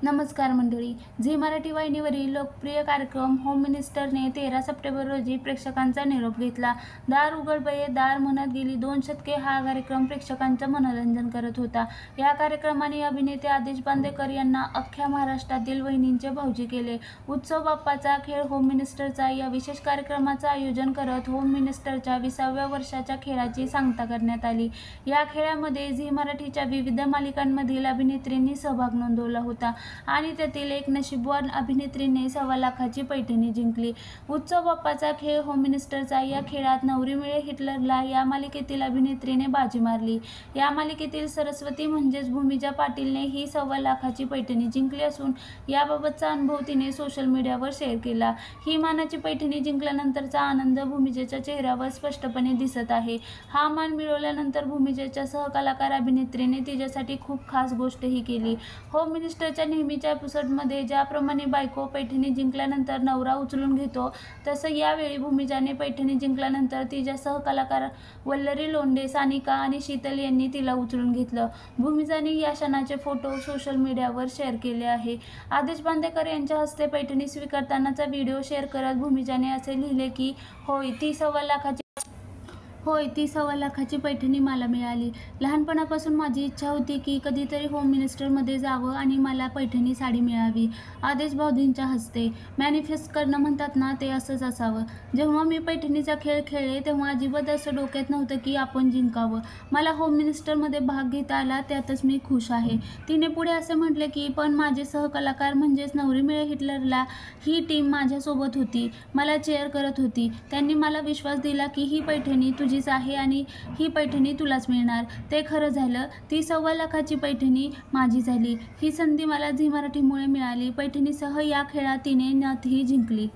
नमस्कार मंडळी. झी मराठी वाहिनीवरील लोकप्रिय कार्यक्रम होम मिनिस्टरने 13 सप्टेंबर रोजी प्रेक्षकांचा निरोप घेतला. दार उघड बये दार म्हणत गेली 2 शतके हा कार्यक्रम प्रेक्षकांचं मनोरंजन करत होता. या कार्यक्रमाने अभिनेते आदेश बांदेकर यांना अख्ख्या महाराष्ट्रातील वहिनींचे भाऊजी केले. उत्सव बाप्पाचा खेळ होम मिनिस्टरचा या विशेष कार्यक्रमाचं आयोजन करत होम मिनिस्टरच्या 20व्या वर्षाच्या खेळाची सांगता करण्यात आली. या खेळामध्ये झी मराठीच्या विविध मालिकांमधील अभिनेत्रींनी सहभाग नोंदवला होता आणि त्यातील एक नशीबवान अभिनेत्रीने 1.25 लाखाची पैठणी जिंकली. उत्सव बाप्पाचा खेळ होम मिनिस्टरचा या खेळात नवरी मिळे हिटलरला या मालिकेतील अभिनेत्रीने बाजी मारली. या मालिकेतील सरस्वती म्हणजेच भूमिजा पाटीलने ही 1.25 लाखाची पैठणी जिंकली असून याबाबतचा अनुभव तिने सोशल मीडियावर शेअर केला. ही मानाची पैठणी जिंकल्यानंतरचा आनंद भूमिजेच्या चेहऱ्यावर स्पष्टपणे दिसत आहे. हा मान मिळवल्यानंतर भूमिजेच्या सहकलाकार अभिनेत्रीने तिच्यासाठी खूप खास गोष्टही केली. होम मिनिस्टरच्या नेहमीच्या एपिसोडमध्ये ज्याप्रमाणे बायको पैठणी जिंकल्यानंतर नवरा उचलून घेतो, तसं यावेळी भूमिजाने पैठणी जिंकल्यानंतर तिच्या सहकलाकार वल्लरी लोंढे, सानिका आणि शीतल यांनी तिला उचलून घेतलं. भूमिजाने या क्षणाचे फोटो सोशल मीडियावर शेअर केले आहे. आदेश बांदेकर यांच्या हस्ते पैठणी स्वीकारतानाचा व्हिडिओ शेअर करत भूमिजाने असे लिहिले की होय ती 1.25 लाखाची पैठणी मला मिळाली. लहानपणापासून माझी इच्छा होती की कधीतरी होम मिनिस्टरमध्ये जावं आणि मला पैठणी साडी मिळावी. आदेश भाऊजींच्या हस्ते मॅनिफेस्ट करणं म्हणतात ना, ते असंच असावं. जेव्हा मी पैठणीचा खेळ खेळले तेव्हा अजिबात असं डोक्यात नव्हतं की आपण जिंकावं. मला होम मिनिस्टरमध्ये भाग घेता आला, त्यातच मी खुश आहे. तिने पुढे असे म्हटले की पण माझे सहकलाकार म्हणजेच नवरी मिळे हिटलरला ही टीम माझ्यासोबत होती, मला चेअर करत होती. त्यांनी मला विश्वास दिला की ही पैठणी तुझीच आहे आणि ही पैठणी तुलाच मिळणार. ते खरं झालं. ती 1.25 लाखाची पैठणी माझी झाली. ही संधी मला झी मराठीमुळे मिळाली. पैठणीसह या खेळात तिने नथही जिंकली.